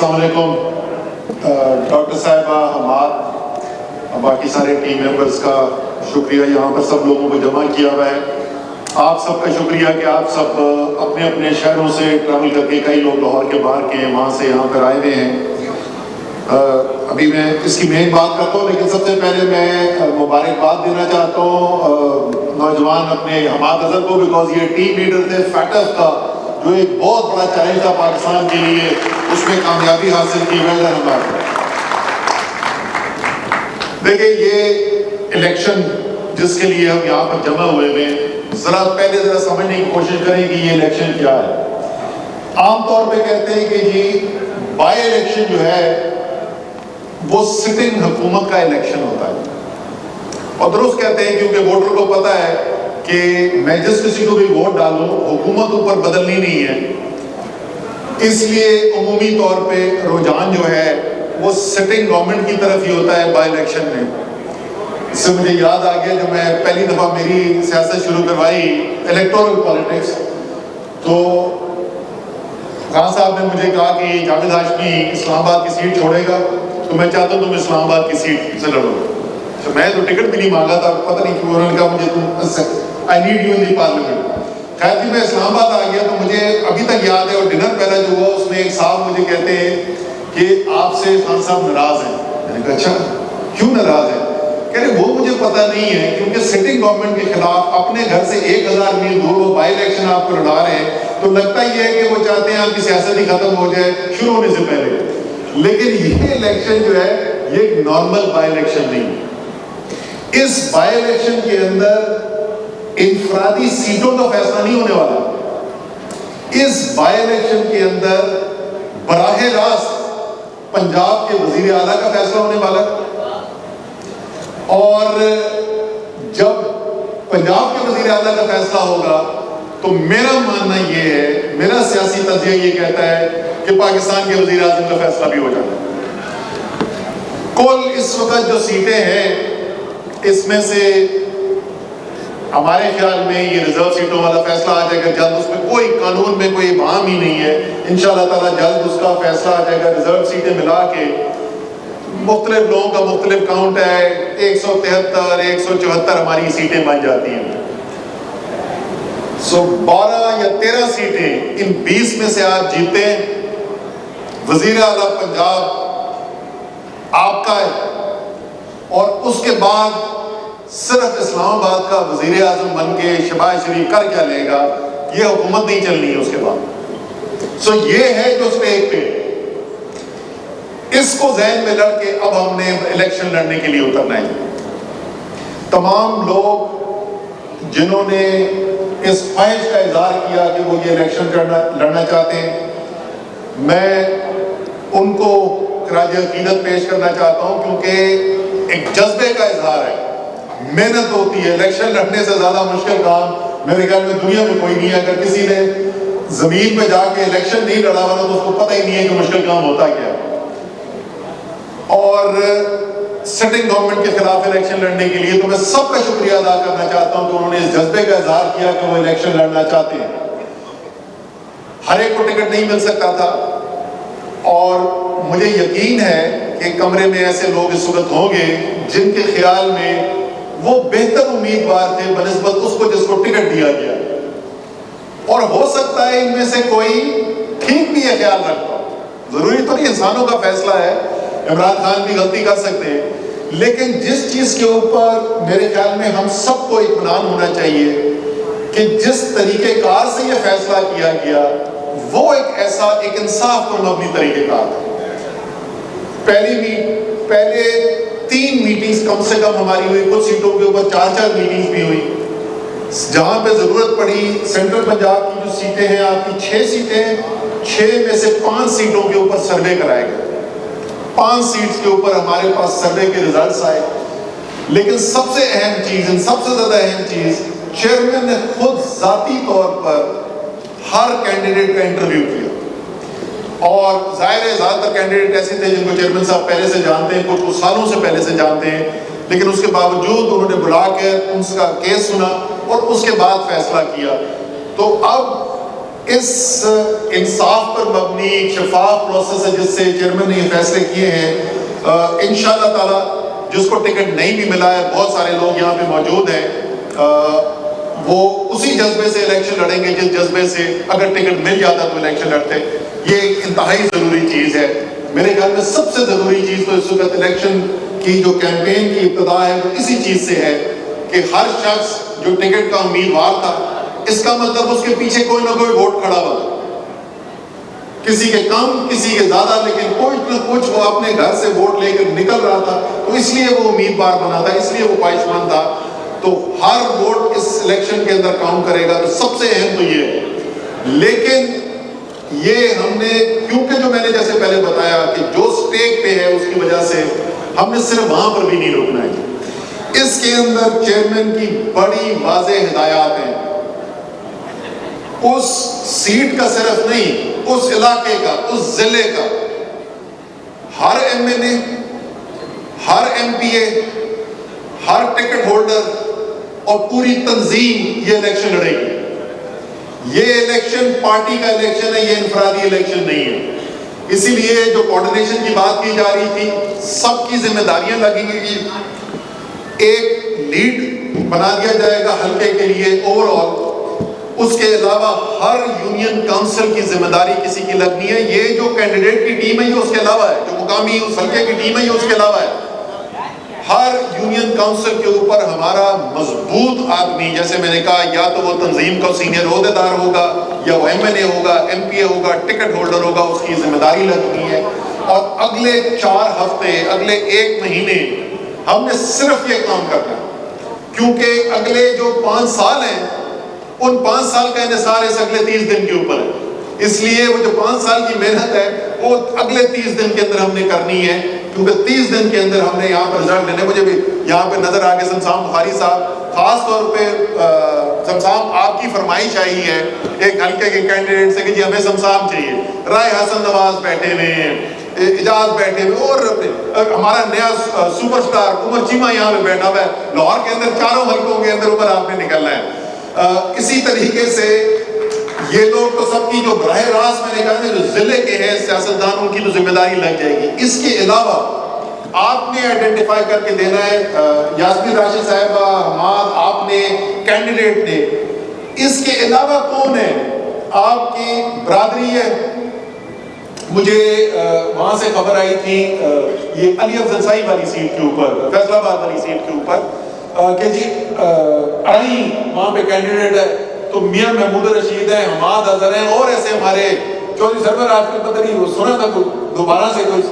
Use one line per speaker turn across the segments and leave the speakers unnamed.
السلام علیکم. ڈاکٹر صاحبہ، حماد، باقی سارے ٹیم ممبرز کا شکریہ یہاں پر سب لوگوں کو جمع کیا ہوا ہے. آپ سب کا شکریہ کہ آپ سب اپنے اپنے شہروں سے ٹریول کر کے، کئی لوگ لاہور کے باہر کے ہیں، وہاں سے یہاں پر آئے ہوئے ہیں. ابھی میں اس کی مین بات کرتا ہوں، لیکن سب سے پہلے میں مبارکباد دینا چاہتا ہوں نوجوان اپنے حماد اظہر کو، بیکاز یہ ٹیم لیڈر تھے فیٹف کا، جو ایک بہت بڑا چیلنج تھا پاکستان کے لیے، اس میں کامیابی حاصل کی. Well done Hammad. دیکھیں، یہ الیکشن جس کے لیے ہم یہاں پر جمع ہوئے ہیں، ذرا سمجھنے کی کوشش کریں کہ یہ الیکشن کیا ہے. عام طور پہ کہتے ہیں کہ جی بائی الیکشن جو ہے وہ سٹنگ حکومت کا الیکشن ہوتا ہے، اور درست کہتے ہیں کیونکہ ووٹر کو پتا ہے کہ میں جس کسی کو بھی ووٹ ڈالوں حکومت اوپر بدلنی نہیں ہے، اس لیے عمومی طور پہ رجحان جو ہے وہ سٹنگ گورنمنٹ کی طرف ہی ہوتا ہے بائی الیکشن میں. اس سے مجھے یاد آ گیا جب میں پہلی دفعہ میری سیاست شروع کروائی الیکٹورل پالیٹکس، تو خان صاحب نے مجھے کہا کہ جاوید ہاشمی اسلام آباد کی سیٹ چھوڑے گا تو میں چاہتا ہوں تم اسلام آباد کی سیٹ سے لڑو. تو میں تو ٹکٹ بھی نہیں مانگا تھا، پتہ نہیں کیوں انہوں نے کہا مجھے I need you in the parliament. خیر جی میں اسلام آباد آ گیا تو مجھے ابھی تک یاد ہے، اور ڈنر پہلا جو ہوا اس میں ایک صاحب مجھے کہتے ہیں کہ آپ سے خان صاحب ناراض ہیں. میں نے کہا اچھا کیوں ناراض ہیں؟ کہہ رہے وہ مجھے پتہ نہیں ہے، کیونکہ سٹنگ گورنمنٹ کے خلاف اپنے گھر سے 1000 میل دور وہ بائی الیکشن آپ کو لڑا رہے ہیں، تو لگتا یہ ہے کہ وہ چاہتے ہیں آپ کی سیاست ہی ختم ہو جائے شروع ہونے سے پہلے. لیکن یہ الیکشن جو ہے یہ ایک نارمل بائی الیکشن نہیں. اس بائی الیکشن کے اندر انفرادی سیٹوں کا فیصلہ نہیں ہونے والا. اس بائی الیکشن کے اندر براہ راست پنجاب کے وزیر اعلیٰ کا فیصلہ ہونے والا ہے، اور جب پنجاب کے وزیر اعلیٰ کا فیصلہ ہوگا تو میرا ماننا یہ ہے، میرا سیاسی تجزیہ یہ کہتا ہے کہ پاکستان کے وزیر اعظم کا فیصلہ بھی ہو جاتا ہے. کل اس وقت جو سیٹیں ہیں اس میں سے ہمارے خیال میں یہ ریزرو سیٹوں والا فیصلہ آ جائے گا جلد. اس میں کوئی قانون میں کوئی ابہام ہی نہیں ہے، انشاءاللہ تعالیٰ جلد اس کا فیصلہ آ جائے گا. ریزرو سیٹیں ملا کے مختلف لوگوں کا مختلف کاؤنٹ ہے، 173 174 ہماری سیٹیں بن جاتی ہیں. 12 یا 13 سیٹیں ان 20 میں سے آپ جیتے، وزیر اعلیٰ پنجاب آپ کا ہے، اور اس کے بعد صرف اسلام آباد کا وزیر اعظم بن کے شہباز شریف کر کیا لے گا؟ یہ حکومت نہیں چلنی ہے اس کے بعد. یہ ہے جو اسٹیج پہ، اس کو ذہن میں لڑ کے اب ہم نے الیکشن لڑنے کے لیے اترنا ہے. تمام لوگ جنہوں نے اس خواہش کا اظہار کیا کہ وہ یہ الیکشن لڑنا چاہتے ہیں، میں ان کو خراج عقیدت پیش کرنا چاہتا ہوں، کیونکہ ایک جذبے کا اظہار ہے، محنت ہوتی ہے. الیکشن لڑنے سے زیادہ مشکل کام میرے خیال میں دنیا میں کوئی نہیں ہے. اگر کسی نے زمین پہ جا کے الیکشن نہیں لڑا ہوا تو اس کو پتہ ہی نہیں ہے کہ مشکل کام ہوتا کیا ہے. اور سٹنگ گورنمنٹ کے خلاف الیکشن لڑنے کے لیے تو میں سب کا شکریہ ادا کرنا چاہتا ہوں کہ انہوں نے اس جذبے کا اظہار کیا کہ وہ الیکشن لڑنا چاہتے ہیں. ہر ایک کو ٹکٹ نہیں مل سکتا تھا، اور مجھے یقین ہے کہ کمرے میں ایسے لوگ اس وقت ہوں گے جن کے خیال میں وہ بہتر امیدوار تھے بنسبت اس کو جس کو ٹکٹ دیا گیا. اور ہو سکتا ہے ان میں سے کوئی ٹھیک بھی یہ خیال رکھتا ہو، ضروری تو نہیں، انسانوں کا فیصلہ ہے، عمران خان بھی غلطی کر سکتے ہیں. لیکن جس چیز کے اوپر میرے خیال میں ہم سب کو اطمینان ہونا چاہیے کہ جس طریقہ کار سے یہ فیصلہ کیا گیا وہ ایک انصاف پر مبنی طریقہ کار تھا. پہلے 3 میٹنگز کم سے کم ہماری ہوئی، کچھ سیٹوں کے اوپر 4 میٹنگز بھی ہوئی. جہاں پہ ضرورت پڑی سینٹرل پنجاب کی جو سیٹیں ہیں آپ کی 6 سیٹیں، 6 میں سے 5 سیٹوں کے اوپر سروے کرائے گئے. 5 سیٹس کے اوپر ہمارے پاس سروے کے ریزلٹس آئے. لیکن سب سے اہم چیز، سب سے زیادہ اہم چیز، چیئرمین نے خود ذاتی طور پر ہر کینڈیڈیٹ کا انٹرویو کیا. اور ظاہر ہے زیادہ تر کینڈیڈیٹ ایسے تھے جن کو چیئرمین صاحب پہلے سے جانتے ہیں، کچھ سالوں سے پہلے سے جانتے ہیں، لیکن اس کے باوجود انہوں نے بلا کے ان کا کیس سنا اور اس کے بعد فیصلہ کیا. تو اب اس انصاف پر مبنی ایک شفاف پروسیس ہے جس سے چیئرمین نے یہ فیصلے کیے ہیں. انشاءاللہ تعالی جس کو ٹکٹ نہیں بھی ملا ہے, بہت سارے لوگ یہاں پہ موجود ہیں, وہ اسی جذبے سے الیکشن لڑیں گے جس جذبے سے اگر ٹکٹ مل جاتا تو الیکشن لڑتے. یہ ایک انتہائی ضروری چیز ہے. میرے خیال میں سب سے ضروری چیز تو اس وقت الیکشن کی جو کیمپین کی ابتدا ہے وہ اسی چیز سے ہے کہ ہر شخص جو ٹکٹ کا امیدوار تھا, اس کا مطلب اس کے پیچھے کوئی نہ کوئی ووٹ کھڑا ہوا, کسی کے کم کسی کے زیادہ, لیکن کچھ نہ کچھ وہ اپنے گھر سے ووٹ لے کر نکل رہا تھا, تو اس لیے وہ امیدوار بنا تھا, اس لیے وہ خواہش مند تھا. تو ہر ووٹ اس الیکشن کے اندر کاؤنٹ کرے گا. تو سب سے اہم تو یہ ہے. لیکن یہ ہم نے, کیونکہ جو میں نے جیسے پہلے بتایا کہ جو سٹیک پہ ہے اس کی وجہ سے ہم نے صرف وہاں پر بھی نہیں رکنا ہے. اس کے اندر چیئرمین کی بڑی واضح ہدایات ہیں. اس سیٹ کا صرف نہیں, اس علاقے کا, اس ضلع کا ہر ایم این اے, ہر ایم پی اے, ہر ٹکٹ ہولڈر اور پوری تنظیم یہ الیکشن لڑے گی. یہ الیکشن پارٹی کا الیکشن ہے, یہ انفرادی الیکشن نہیں ہے. اسی لیے جو کوارڈینیشن کی بات کی جا رہی تھی, سب کی ذمہ داریاں لگیں گی. ایک لیڈ بنا دیا جائے گا حلقے کے لیے اوور آل. اس کے علاوہ ہر یونین کاؤنسل کی ذمہ داری کسی کی لگنی ہے. یہ جو کینڈیڈیٹ کی ٹیم ہے یہ اس کے علاوہ ہے, جو مقامی اس حلقے کی ٹیم ہے یہ اس کے علاوہ ہے. ہر یونین کاؤنسل کے اوپر ہمارا مضبوط آدمی, جیسے میں نے کہا, یا تو وہ تنظیم کا سینئر عہدیدار ہوگا, یا وہ ایم این اے ہوگا, ایم پی اے ہوگا, ٹکٹ ہولڈر ہوگا, اس کی ذمہ داری لگنی ہے. اور اگلے 4 ہفتے, اگلے 1 مہینے ہم نے صرف یہ کام کرنا ہے, کیونکہ اگلے جو 5 سال ہیں ان 5 سال کا انحصار اس اگلے 30 دن کے اوپر ہے. اس لیے وہ جو 5 سال کی محنت ہے وہ اگلے 30 دن کے اندر ہم نے کرنی ہے, کیونکہ 30 دن کے اندر ہم نے یہاں پر رزلٹ لینے. مجھے بھی یہاں پہ نظر آ کے سمسام بخاری صاحب, خاص طور پہ سمسام آپ کی فرمائش آئی ہے ایک حلقے کے کینڈیڈیٹ سے کہ جی ہمیں سمسام چاہیے. رائے حسن نواز بیٹھے ہوئے ہیں, اعجاز بیٹھے ہوئے, اور ہمارا نیا سپر سٹار عمر چیمہ یہاں پہ بیٹھا ہوا ہے. لاہور کے اندر 4 حلقوں کے اندر عمر آپ نے نکلنا ہے. اسی طریقے سے یہ لوگ تو سب کی جو براہ راست میں نے کہا جو ضلع کے ہیں سیاستدانوں کی تو ذمہ داری لگ جائے گی. اس کے علاوہ آپ نے آئیڈینٹیفائی کر کے دینا ہے, یاسمین راشد صاحبہ, حماد, آپ نے, کینڈیڈیٹ نے, اس کے علاوہ کون ہے آپ کی برادری ہے. مجھے وہاں سے خبر آئی تھی یہ علی افضل صاحب والی سیٹ کے اوپر, فیصل آباد والی سیٹ کے اوپر, کہ جی اڑائی وہاں پہ کینڈیڈیٹ ہے, تو میاں محمود رشید ہے, حماد اظہر ہیں, اور ایسے ہمارے چودھری سرور آج کل پتہ نہیں سنا تھا دوبارہ سے کچھ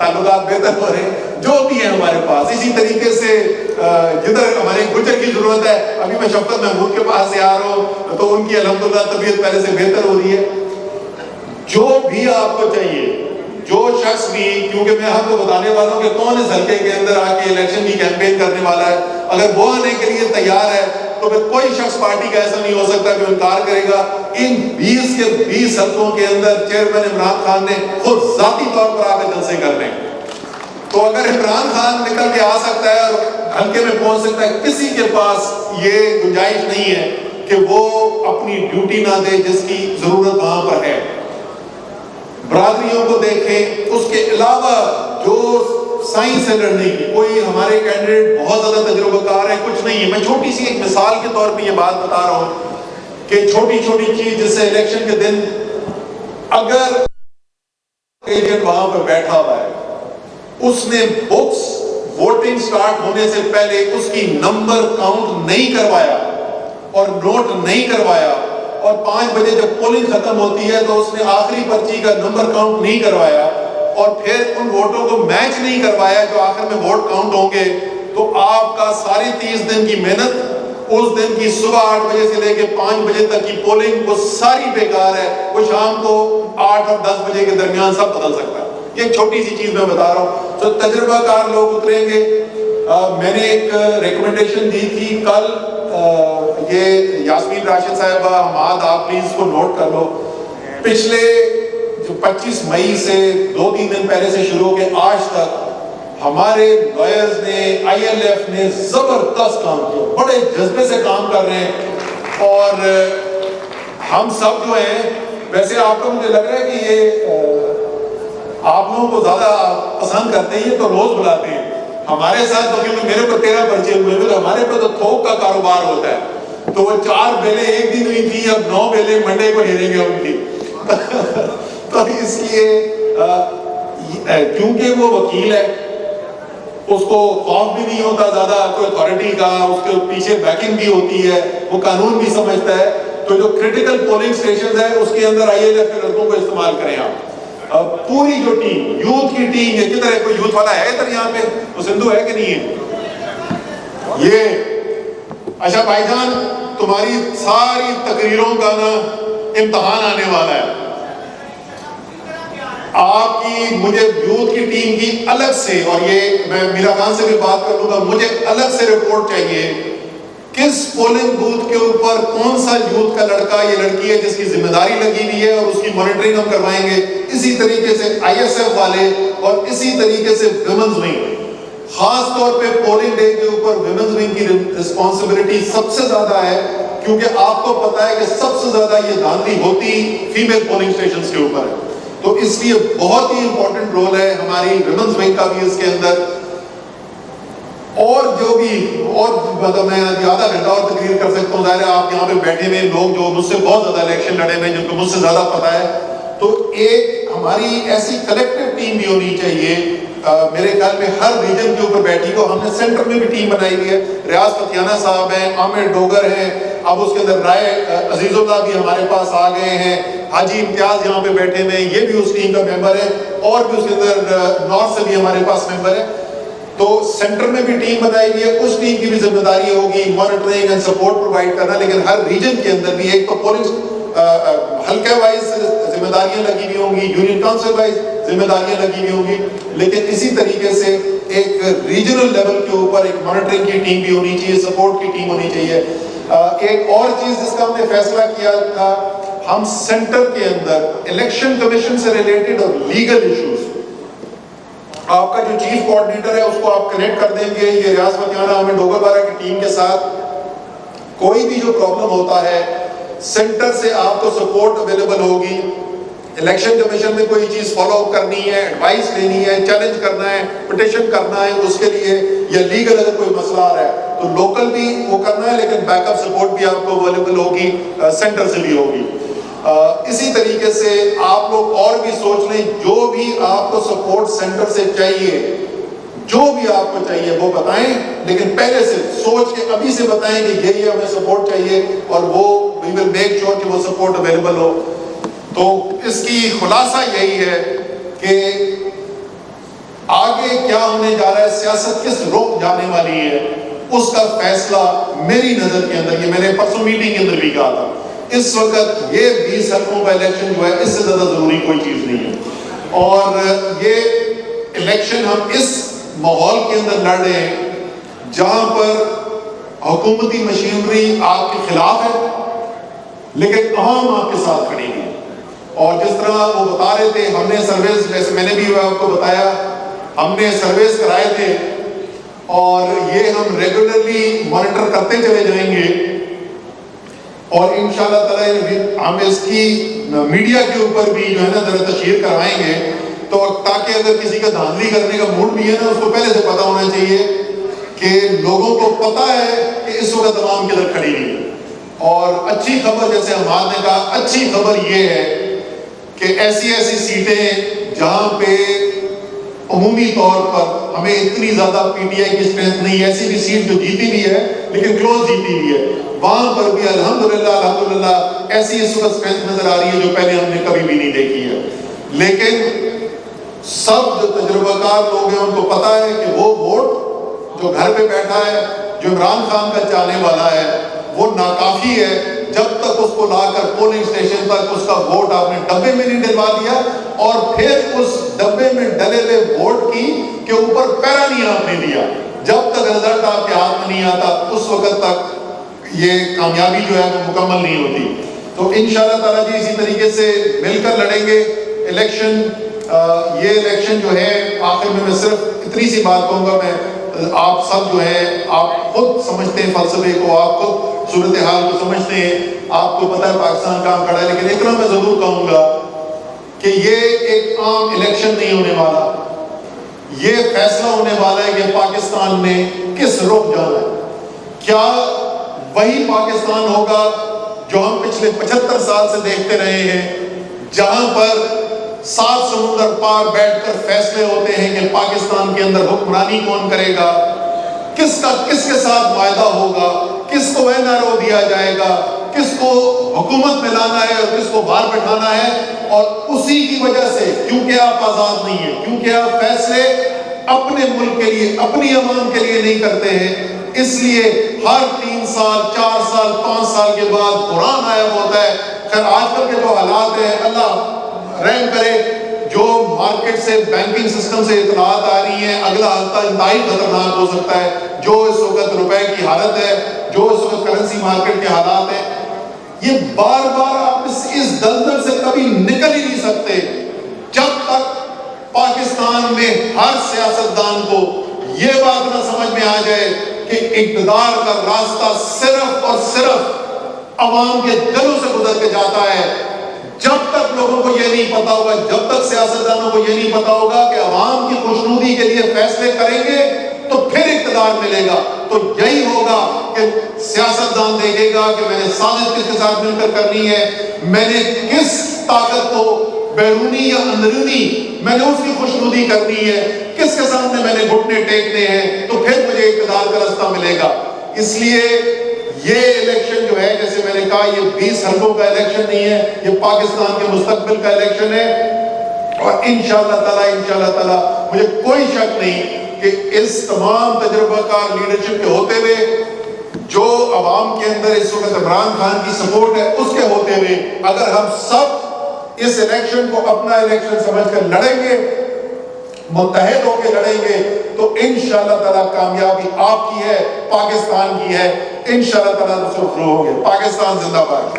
تعلقات بہتر ہو رہے ہیں, جو بھی ہیں ہمارے پاس. اسی طریقے سے جدھر ہمارے گجر کی ضرورت ہے, ابھی میں شفقت محمود کے پاس سے آ رہا ہوں تو ان کی الحمدللہ طبیعت پہلے سے بہتر ہو رہی ہے. جو بھی آپ کو چاہیے, جو شخص بھی, کیونکہ میں آپ کو بتانے والا ہوں کہ کون اس حلقے کے اندر آ کے الیکشن کی کیمپین کرنے والا ہے, اگر وہ آنے کے لیے تیار ہے تو پھر کوئی شخص پارٹی کا ایسا نہیں ہو سکتا کہ انکار کرے گا. ان 20 کے 20 حلقوں کے اندر چیئرمین عمران خان نے خود ذاتی طور پر آ کے جلسے کرنے. تو اگر عمران خان نکل کے آ سکتا ہے اور حلقے میں پہنچ سکتا ہے, کسی کے پاس یہ گنجائش نہیں ہے کہ وہ اپنی ڈیوٹی نہ دے جس کی ضرورت وہاں پر ہے. برادریوں کو دیکھیں. اس کے علاوہ جو سائنس سے لڑنے کی, کوئی ہمارے کینڈیڈیٹ بہت زیادہ تجربہ کار ہے, کچھ نہیں ہے. میں چھوٹی سی ایک مثال کے طور پہ یہ بات بتا رہا ہوں کہ چھوٹی چھوٹی چیز, جس سے الیکشن کے دن اگر ایجنٹ وہاں پہ بیٹھا ہوا ہے, اس نے بکس ووٹنگ سٹارٹ ہونے سے پہلے اس کی نمبر کاؤنٹ نہیں کروایا اور نوٹ نہیں کروایا, اور 5 بجے جب پولنگ ختم ہوتی ہے تو اس نے آخری پرچی کا نمبر کاؤنٹ نہیں کروایا, اور پھر ان ووٹوں کو میچ نہیں کروایا جو آخر میں ووٹ کاؤنٹ ہوں گے, تو آپ کا ساری 30 دن کی محنت, اس دن کی صبح 8 بجے سے لے کے 5 بجے تک کی پولنگ, وہ ساری بیکار ہے. وہ شام کو 8 اور 10 بجے کے درمیان سب بدل سکتا ہے. یہ چھوٹی سی چیز میں بتا رہا ہوں. تو تجربہ کار لوگ اتریں گے. میں نے ایک ریکمنڈیشن دی تھی کل, یہ یاسمین راشد صاحبہ, حماد, آپ پلیز کو نوٹ کر لو. پچھلے جو 25 مئی سے 2-3 دن پہلے سے شروع ہو کے آج تک ہمارے لائرز نے, آئی ایل ایف نے زبردست کام کیا, بڑے جذبے سے کام کر رہے ہیں, اور ہم سب جو ہیں، ویسے آپ کو مجھے لگ رہا ہے کہ یہ آپ لوگوں کو زیادہ پسند کرتے ہیں، تو روز بلاتے ہیں ہمارے ساتھ، تو کیونکہ میرے کو 13 پرچے ہوئے پھر ہمارے پہ تو تھوک کا کاروبار ہوتا ہے، تو وہ 4 بیلیں ایک دن ہوئی تھی، اب 9 بیلیں منڈے کو ہیریں گے ان کی تو اس لیے کیونکہ وہ وکیل ہے، اس کو خوف بھی نہیں ہوتا زیادہ کوئی اتھارٹی کا، اس کے پیچھے بیکنگ بھی ہوتی ہے، وہ قانون بھی سمجھتا ہے، تو جو کریٹیکل پولنگ سٹیشنز ہیں اس کے اندر آئی ایل ایف کے لڑکوں کو استعمال کریں آپ۔ پوری جو ٹیم، یوتھ کی ٹیم، یہ کدھر ہے، کوئی یوتھ والا ہے ادھر یہاں پہ، وہ سندھو ہے کہ نہیں ہے یہ؟ اچھا بھائی جان، تمہاری ساری تقریروں کا نا امتحان آنے والا ہے، آپ کی مجھے یوتھ کی ٹیم کی الگ سے، اور یہ میں میرا خان سے بھی بات کر لوں گا، مجھے الگ سے رپورٹ چاہیے کس پولنگ بوتھ کے اوپر کون سا یوتھ کا لڑکا یا لڑکی ہے جس کی ذمہ داری لگی ہوئی ہے، اور اس کی مانیٹرنگ ہم کروائیں گے۔ اسی طریقے سے آئی ایس ایف والے، اور اسی طریقے سے ویمنز ونگ، خاص طور پہ پولنگ ڈے کے اوپر ویمنز ونگ کی رسپانسبلٹی سب سے زیادہ ہے، کیونکہ آپ کو پتا ہے کہ سب سے زیادہ یہ دھاندلی ہوتی فیمیل پولنگ سٹیشنز کے اوپر ہے، تو اس لیے بہت ہی امپورٹنٹ رول ہے ہماری ویمنز ونگ کا بھی اس کے اندر۔ اور جو بھی اور مطلب میں زیادہ گھنٹہ اور تقریر کر سکتا ہوں، ظاہر ہے آپ یہاں پہ بیٹھے ہوئے لوگ جو مجھ سے بہت زیادہ الیکشن لڑے ہوئے، جن کو مجھ سے زیادہ پتا ہے، تو ایک ہماری ایسی کلیکٹیو ٹیم بھی ہونی چاہیے، میرے خیال میں ہر ریجن کے اوپر بیٹھی ہو۔ ہم نے سینٹر میں بھی ٹیم بنائی ہوئی ہے، ریاض فتیانہ صاحب ہیں، عامر ڈوگر ہیں، اب اس کے اندر رائے عزیز اللہ بھی ہمارے پاس آ گئے ہیں، حاجی امتیاز یہاں پہ بیٹھے ہوئے ہیں، یہ بھی اس ٹیم کا ممبر ہے، اور بھی اس کے اندر نارتھ سے بھی ہمارے پاس ممبر ہے۔ تو سینٹر میں بھی ٹیم بنائی ہوئی ہے، اس ٹیم کی بھی ذمہ داری ہوگی مانیٹرنگ اینڈ سپورٹ پرووائڈ کرنا، لیکن ہر ریجن کے اندر بھی ایک تو پولنگ حلقہ وائز ذمہ داریاں لگی ہوئی ہوں گی، یونین کاؤنسل وائز ذمہ داریاں لگی ہوئی ہوں گی، لیکن اسی طریقے سے ایک ریجنل لیول کے اوپر ایک مانیٹرنگ کی ٹیم بھی ہونی چاہیے، سپورٹ کی ٹیم ہونی چاہیے۔ ایک اور چیز جس کا ہم نے فیصلہ کیا تھا، ہم سینٹر کے اندر الیکشن کمیشن سے ریلیٹڈ اور لیگل ایشوز، آپ کا جو چیف کوارڈینیٹر ہے اس کو آپ کنیکٹ کر دیں گے یہ ریاض فتیانہ ہمیں ڈوگر بارہ کی ٹیم کے ساتھ، کوئی بھی جو پرابلم ہوتا ہے سینٹر سے آپ کو سپورٹ اویلیبل ہوگی، الیکشن کمیشن میں کوئی چیز فالو اپ کرنی ہے، ایڈوائس لینی ہے، چیلنج کرنا ہے، پٹیشن کرنا ہے اس کے لیے، یا لیگل اگر کوئی مسئلہ آ رہا ہے تو لوکل بھی وہ کرنا ہے، لیکن بیک اپ سپورٹ بھی آپ کو اویلیبل ہوگی، سینٹر سے بھی ہوگی۔ اسی طریقے سے آپ لوگ اور بھی سوچ لیں، جو بھی آپ کو سپورٹ سینٹر سے چاہیے، جو بھی آپ کو چاہیے وہ بتائیں، لیکن پہلے سے سوچ کے ابھی سے بتائیں کہ یہ ہمیں سپورٹ چاہیے، اور وہ وی ول میک شیور کہ وہ سپورٹ اویلیبل ہو۔ تو اس کی خلاصہ یہی ہے کہ آگے کیا ہونے جا رہا ہے، سیاست کس رخ جانے والی ہے، اس کا فیصلہ میری نظر کے اندر، یہ میں نے پرسوں میٹنگ کے اندر بھی کہا تھا، اس وقت یہ 20 حلقوں کا الیکشن جو ہے اس سے زیادہ ضروری کوئی چیز نہیں ہے، اور یہ الیکشن ہم اس ماحول کے اندر لڑ رہے ہیں جہاں پر حکومتی مشینری آپ کے خلاف ہے لیکن عوام آپ کے ساتھ کھڑی ہے۔ اور جس طرح وہ بتا رہے تھے، ہم نے سرویز، جیسے میں نے بھی آپ کو بتایا، ہم نے سرویز کرائے تھے اور یہ ہم ریگولرلی مانیٹر کرتے چلے جائیں گے، اور انشاءاللہ تعالی ہم اس کی میڈیا کے اوپر بھی جو ہے نا ذرا تشہیر کروائیں گے، تو تاکہ اگر کسی کا دھاندلی کرنے کا موڈ بھی ہے نا، اس کو پہلے سے پتا ہونا چاہیے کہ لوگوں کو پتا ہے کہ اس وقت عوام کدھر کھڑی ہے۔ اور اچھی خبر، جیسے حماد نے کہا، اچھی خبر یہ ہے کہ ایسی ایسی سیٹیں جہاں پہ عمومی طور پر ہمیں اتنی زیادہ پی ٹی آئی کی اسٹرینتھ نہیں، ایسی بھی سیٹ جو جیتی بھی ہے لیکن کلوز جیتی بھی ہے، وہاں پر بھی الحمدللہ ایسی اس وقت اسٹرینتھ نظر آ رہی ہے جو پہلے ہم نے کبھی بھی نہیں دیکھی ہے۔ لیکن سب جو تجربہ کار لوگ ہیں ان کو پتا ہے کہ وہ ووٹ جو گھر پہ بیٹھا ہے، جو عمران خان کا چاہنے والا ہے، وہ ناکافی ہے جب تک اس کو لا کر پولنگ اسٹیشن تک اس کا ووٹ آپ نے ڈبے میں نہیں ڈلوا دیا، اور پھر اس ڈبے میں ڈلے ہوئے ووٹ کی کے اوپر پیرا نہیں آپ نے دیا۔ جب تک رزلٹ آپ کے ہاتھ میں نہیں آتا اس وقت تک یہ کامیابی جو ہے وہ مکمل نہیں ہوتی۔ تو انشاءاللہ تعالیٰ جی اسی طریقے سے مل کر لڑیں گے الیکشن۔ یہ الیکشن جو ہے، آخر میں صرف اتنی سی بات کہوں گا، میں آپ سب جو ہیں آپ خود سمجھتے ہیں فلسفے کو، آپ خود صورتحال کو سمجھتے ہیں. آپ کو پتہ ہے پاکستان کہاں کھڑا ہے, لیکن اتنا میں ضرور کہوں گا کہ یہ ایک عام الیکشن نہیں ہونے والا. یہ فیصلہ ہونے والا ہے کہ پاکستان نے کس رخ جانا ہے. کیا وہی پاکستان ہوگا جو ہم پچھلے 75 سال سے دیکھتے رہے ہیں, جہاں پر 7 سمندر پار بیٹھ کر فیصلے ہوتے ہیں کہ پاکستان کے اندر حکمرانی کون کرے گا, کس کا کس کے ساتھ معاہدہ ہوگا, کس کو این آر او دیا جائے گا, کس کو حکومت میں لانا ہے اور کس کو باہر بٹھانا ہے. اور اسی کی وجہ سے, کیونکہ آپ آزاد نہیں ہیں, کیونکہ آپ فیصلے اپنے ملک کے لیے, اپنی عوام کے لیے نہیں کرتے ہیں, اس لیے ہر 3 سال 4 سال 5 سال کے بعد قرآن آیا ہوتا ہے. خیر آج کل کے جو حالات ہیں, اللہ رحم کرے, جو مارکیٹ سے بینکنگ سسٹم سے اطلاعات آ رہی ہیں, اگلا ہفتہ انتہائی خطرناک ہو سکتا ہے. جو اس وقت روپے کی حالت ہے, جو اس وقت کرنسی مارکیٹ کے حالات ہیں, یہ بار بار آپ اس دلدل سے کبھی نکل ہی نہیں سکتے جب تک پاکستان میں ہر سیاستدان کو یہ بات نہ سمجھ میں آ جائے کہ اقتدار کا راستہ صرف اور صرف عوام کے دلوں سے گزر کے جاتا ہے. جب تک لوگوں کو یہ نہیں پتا ہوگا, جب تک سیاستدانوں کو یہ نہیں پتا ہوگا کہ عوام کی خوشنودی کے لیے فیصلے کریں گے تو پھر اقتدار ملے گا, تو یہی ہوگا کہ سیاستدان دیکھے گا کہ میں نے سازش کس کے ساتھ مل کر کرنی ہے, میں نے کس طاقت کو بیرونی یا اندرونی میں نے اس کی خوشنودی کرنی ہے, کس کے سامنے میں نے گھٹنے ٹیکنے ہیں, تو پھر مجھے اقتدار کا راستہ ملے گا. اس لیے یہ الیکشن جو ہے, جیسے میں نے کہا, یہ 20 حلقوں کا الیکشن نہیں ہے, یہ پاکستان کے مستقبل کا الیکشن ہے. اور انشاءاللہ تعالی مجھے کوئی شک نہیں کہ اس تمام تجربہ کار لیڈرشپ کے ہوتے ہوئے, جو عوام کے اندر اس وقت عمران خان کی سپورٹ ہے اس کے ہوتے ہوئے, اگر ہم سب اس الیکشن کو اپنا الیکشن سمجھ کر لڑیں گے, متحد ہو کے لڑیں گے, تو انشاءاللہ تعالی کامیابی آپ کی ہے, پاکستان کی ہے. انشاءاللہ تعالی سرخرو ہوں گے. پاکستان زندہ باد.